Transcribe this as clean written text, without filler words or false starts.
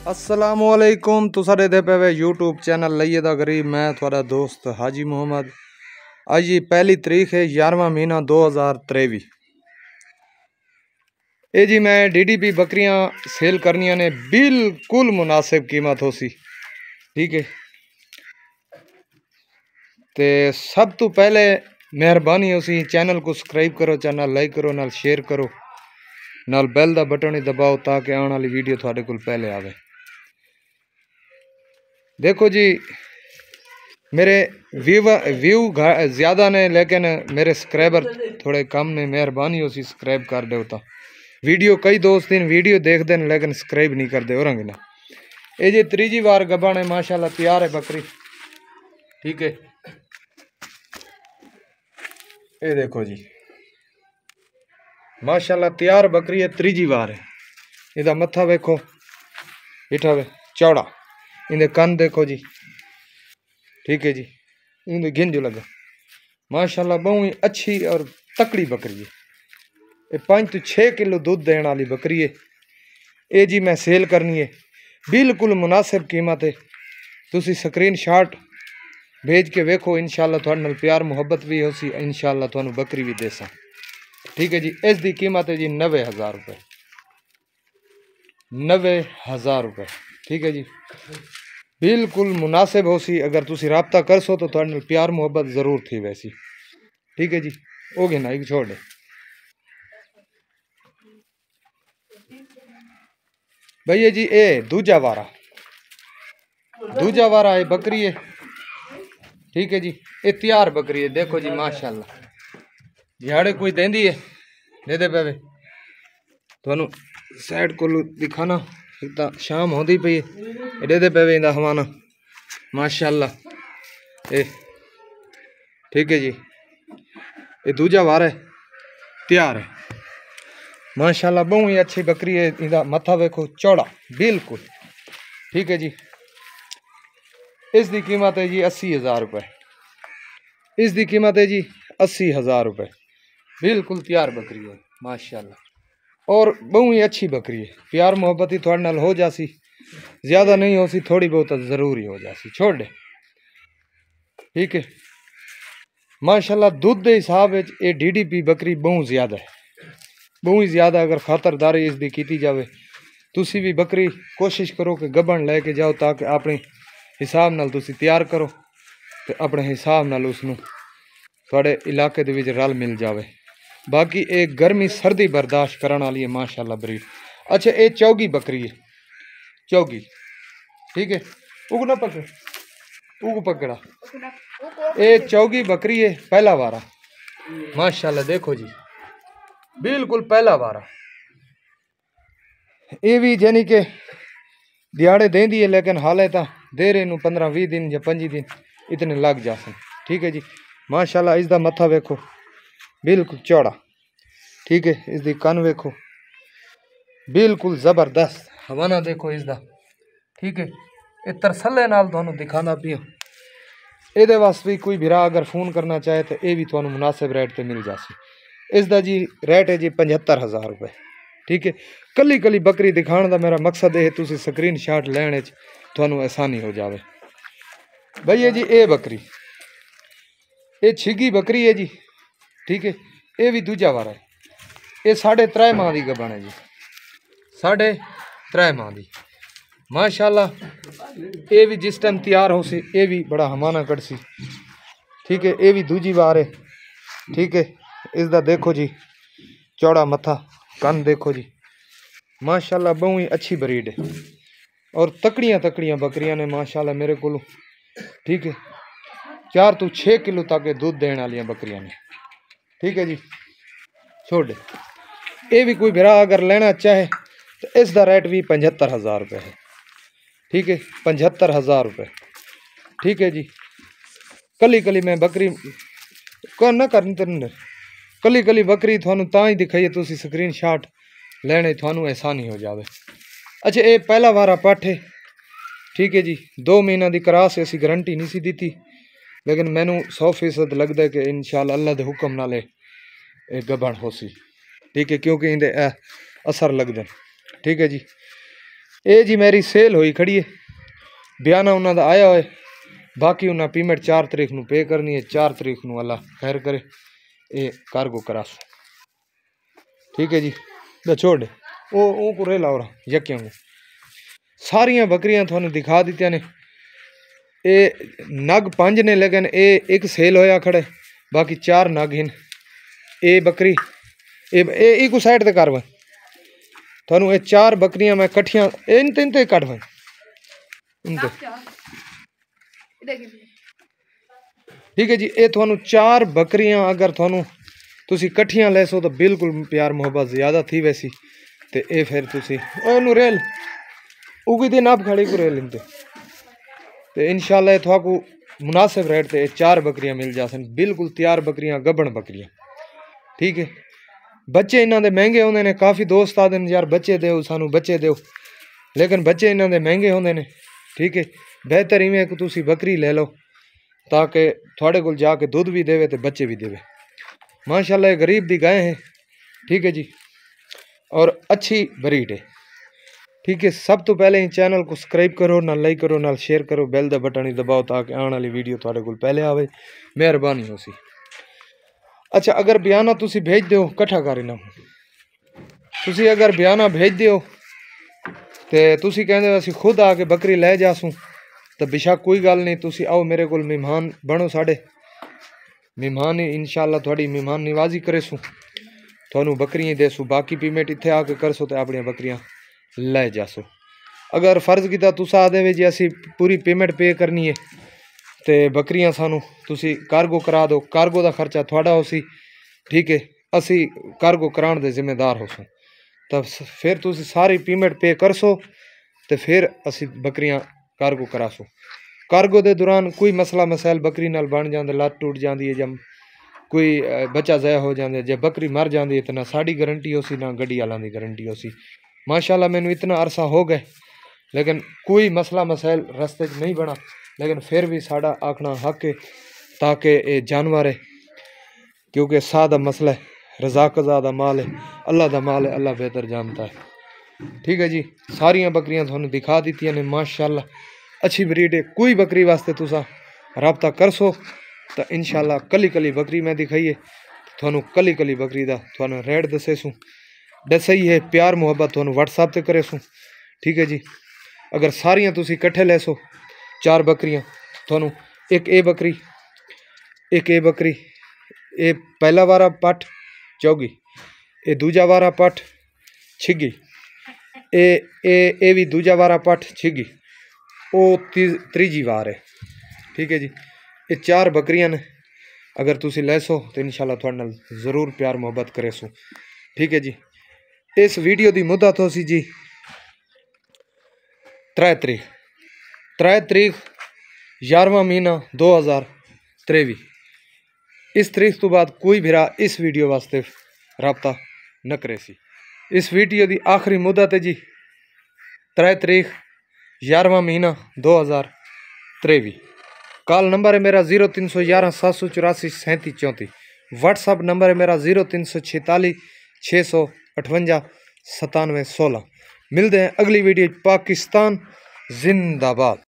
असलामुअलैकुम तुसारे दे पे YouTube channel लइए दा गरीब मैं थोड़ा दोस्त हाजी मोहम्मद। आज ये पहली तारीख है 11वां महीना 2023। ये जी मैं DDP बकरियां सेल करनिया ने बिल्कुल मुनासिब कीमत हो सी। ठीक है ते सब तो पहले मेहरबानी हो सी चैनल को सब्सक्राइब करो, चैनल लाइक करो, नाल शेयर करो, नाल बैल दा बटन ही दबाओ ताकि आने वाली वीडियो थोड़े को पहले आवे। देखो जी मेरे व्यू ज़्यादा ने लेकिन मेरे सब्सक्राइबर थोड़े कम ने। मेहरबानी हो सी सब्सक्राइब कर दो। तो वीडियो कई दोस्त इन वीडियो देखते हैं लेकिन सब्सक्राइब नहीं करते हो रंग ना। ये जी तीजी बार गबन है, माशाल्लाह तैयार है बकरी। ठीक है ये देखो जी माशाल्लाह तैयार बकरी है, तीजी बार है। इहदा मत्था वेखो इठा वे चौड़ा, इन्हें कन देखो जी। ठीक है जी इन्हें गिंज लगा माशाल्लाह बहुत ही अच्छी और तकड़ी बकरी है। ये 5 तो 6 किलो दूध देने वाली बकरी है। ये जी मैं सेल करनी है बिल्कुल मुनासिब कीमत है। तुसी स्क्रीन शॉट भेज के वेखो, इंशाल्लाह थोड़े नाल प्यार मुहब्बत भी हो सी, इंशाल्लाह थानू बकरी भी देसा। ठीक है जी इस दी कीमत है जी 90,000 रुपये। 90,000 रुपये। ठीक है जी बिल्कुल मुनासिब हो सी। अगर तुसी राब्ता कर सो तो थोड़े नाल प्यार मुहब्बत जरूर थी वैसी। ठीक है जी हो गया ना एक छोड़ दे भैया जी। ए दूजा वारा है बकरी है। ठीक है जी ये तैयार बकरी है। देखो जी माशाल्लाह दिहाड़े कोई देंदी है दे दे पे थानू साइड को दिखाना। एक तो शाम होती पई है दे दे पे इंदा हवाना माशाल्लाह। ए ठीक है जी ये दूजा वार है तैयार है माशाल्लाह बहुत ही अच्छी बकरी है। इंदा मथा वेखो चौड़ा बिल्कुल। ठीक है जी इस दी कीमत है जी 80,000 रुपये। इस दी कीमत है जी 80,000 रुपये। बिल्कुल तैयार बकरी है माशाल्लाह और बहुत ही अच्छी बकरी है। प्यार मोहब्बत ही थोड़े नाल हो जासी, ज़्यादा नहीं हो सी, थोड़ी बहुत ज़रूरी हो जासी छोड़ दे। ठीक है माशाल्लाह दूध के हिसाब से DDP बकरी बहुत ज़्यादा है, बहुत ही ज़्यादा। अगर खातरदारी इसकी की जाए तुसी भी बकरी कोशिश करो कि गबन लैके जाओ ताकि अपने हिसाब नाल तुसी तैयार करो तो अपने हिसाब नाल उसनू थोड़े इलाके दे विच रल मिल जाए। बाकी एक गर्मी सर्दी बर्दाश्त करने वाली है माशाल्लाह ब्रीड। अच्छा ये चौगी बकरी है चौगी। ठीक है उग ना पकड़ उग पकड़ा ये चौगी बकरी है पहला वारा माशाल्लाह। देखो जी बिल्कुल पहला वारा। ये भी यानी कि दिहाड़े देंदी है लेकिन हाले तो दे रहे 15-20 दिन या 25 दिन इतने लग जासन। ठीक है जी माशाल्लाह इसका मत्था वेखो बिल्कुल चौड़ा। ठीक है इसकी कन वेखो बिल्कुल जबरदस्त। हवाना देखो इसका। ठीक है ये तरसले नाल तुहानू दिखाना पिया। ये वास्ते भी कोई भरा अगर फोन करना चाहे तो ये भी तुहानू मुनासिब रेट पर मिल जासी। इसका जी रेट है जी 75,000 रुपये। ठीक है कली कली बकरी दिखाने का मेरा मकसद है तुसी स्क्रीन शॉट लैने तुहानू आसानी हो जाए। भैया जी ये बकरी ये छिगी बकरी है जी। ठीक है ये भी दूजा वारा है। ये 3.5 माह की गबन है जी, 3.5 माह की माशाल्लाह। ये भी जिस टाइम तैयार हो सी ये भी बड़ा हमाना कट सी। ठीक है ये भी दूजी बार है। ठीक है इसका देखो जी चौड़ा मत्था कन देखो जी माशाल्लाह बहुत ही अच्छी ब्रीड है और तकड़ियाँ बकरियां ने माशाल्लाह मेरे को। ठीक है 4 तो 6 किलो तक दूध देने वाली बकरियां ने। ठीक है जी छोड़ दे। ये भी कोई भरा अगर लेना चाहे तो इसका रेट भी 75,000 रुपये है। ठीक है 75,000 रुपये। ठीक है जी कली कली मैं बकरी कौन ना करनी तेरे कली कली बकरी थानू ता ही दिखाइए तुसी स्क्रीन शॉट लेने थानू आसानी हो जाए। अच्छा ये पहला वारा पठ है। ठीक है जी 2 महीना की क्रॉस ऐसी गारंटी नहीं सी दी लेकिन मैनू 100% लगता है कि इंशाल्लाह अल्लाह के हुक्म नाल गबन हो सी। ठीक है क्योंकि इनके असर लगते। ठीक है जी ये जी मेरी सेल हुई खड़ी है, बयाना उन्होंने आया हुआ है, बाकी उन्हें पेमेंट 4 तारीख को पे करनी है। 4 तारीख को अल्लाह खैर करे ये कार्गो करा सो। ठीक है जी, बस छोड़ वो को रे लाओ यकियां को सारिया बकरियां थानू दिखा दी ने। ये नग 5 ने, लेकिन ये एक सेल होया खड़े, बाकी 4 नग हैं। ये बकरी ये को साइड ते कर थानू ये 4 बकरियां मैं कट्ठियां इन तीन ते कट वे इनते। ठीक है जी, ये थानू 4 बकरियां अगर थानू तुसी कट्ठियां ले सो तो बिल्कुल प्यार मोहब्बत ज़्यादा थी वैसी। तो ये फिर तुसी ओनू रेल उगी दिन आप खड़ी को रेल इनते तो इंशाल्लाह थाकू मुनासिब रेट ते 4 बकरियां मिल जासन, बिल्कुल तैयार बकरियां, गबन बकरियां। ठीक है, बच्चे इन्हों के महंगे होंगे ने। काफ़ी दोस्त आते हैं यार बच्चे दो सानू बच्चे दो, लेकिन बच्चे इन्हों के महंगे होंगे ने। ठीक है, बेहतर इवें कि तुसी बकरी ले लो ताकि थोड़े को जाके दूध भी देवे तो बच्चे भी देवे। माशाल्लाह ये गरीब भी गाय हैं। ठीक है जी, और अच्छी ब्रीड है। ठीक है, सब तो पहले चैनल को सब्सक्राइब करो, ना लाइक करो, ना शेयर करो, बेल द बटन ही दबाओ ताकि आने वाली वीडियो थोड़े को पहले आवे, मेहरबानी हो सी। अच्छा, अगर बयाना तुसी भेज दो कट्ठा कर इन्हों, तुसी अगर बयाना भेज दो तो तुसी कहते असी खुद आके बकरी लै जासूँ तो बेशक कोई गल नहीं, तुसी आओ मेरे को मेहमान बनो, साढ़े मेहमान ही इंशाल्लाह थोड़ी मेहमान निवाजी करेसूँ, थानू बकरियाँ देसूँ, बाकी पेमेंट इत्थे आके करसो तो अपन बकरियाँ लै जासो। अगर फर्ज किया तुसा आदे जी असी पूरी पेमेंट पे करनी है तो बकरियां सानू तुसी कार्गो करा दो, कार्गो का खर्चा थोड़ा हो सी। ठीक है, असी कार्गो कराने के जिम्मेदार हो सो, तब फिर तुसी सारी पेमेंट पे कर सो तो फिर असी बकरियां कार्गो करा सो। कार्गो के दौरान कोई मसला मसैल बकरी नाल बन जाते, लत टूट जाती है, जब कोई बच्चा ज़ाया हो जाता है, जब बकरी मर जाती है तो ना साड़ी गारंटी हो सी, ना गड्डी वालों की गारंटी हो सी। माशाल्लाह मैनू इतना अरसा हो गए, लेकिन कोई मसला मसैल रस्ते नहीं बना, लेकिन फिर भी साड़ा आखना हक है ताकि ये जानवर है, क्योंकि सा दा मसला है, रज़ा कज़ा दा माल है, अल्लाह दा माल है, अल्लाह बेहतर जानता है। ठीक है जी, सारिया बकरियां थानू दिखा दी ने। माशाल्लाह अच्छी ब्रीड है। कोई बकरी वास्ते तुसा रबता कर सो तो इंशाल्लाह कली कली बकरी मैं दिखाइए थानू, कली कली बकरी का थानू रेट दसे सूँ, दसई है, प्यार मुहब्बत थानू व्हाट्सएप ते करे सूँ। ठीक है जी, अगर सारिया तुसी कट्ठे ले सो 4 बकरियां थानू एक ए बकरी, एक ए बकरी, ये पहला वारा पट चौगी, ये दूजा वारा पट छिगी, ए भी दूजा वारा पट छिगी, वो तीजी वार है। ठीक है जी, ये 4 बकरियां ने। अगर तुसी ले सो तो इंशाल्लाह थोड़े नाल जरूर प्यार मुहब्बत करे सो। ठीक है जी, इस वीडियो की मुद्दत हो सी जी 3 तारीख 11वां महीना 2023। इस तारीख तो बाद कोई भरा इस वीडियो वास्ते रबता न करे सी। इस वीडियो की आखिरी मुद्दत है जी 3 तारीख 11वां महीना 2023। कॉल नंबर है मेरा 0311 784 3734। व्हाट्सअप नंबर है मेरा 0346 658 9716। मिलते हैं अगली वीडियो। पाकिस्तान जिंदाबाद।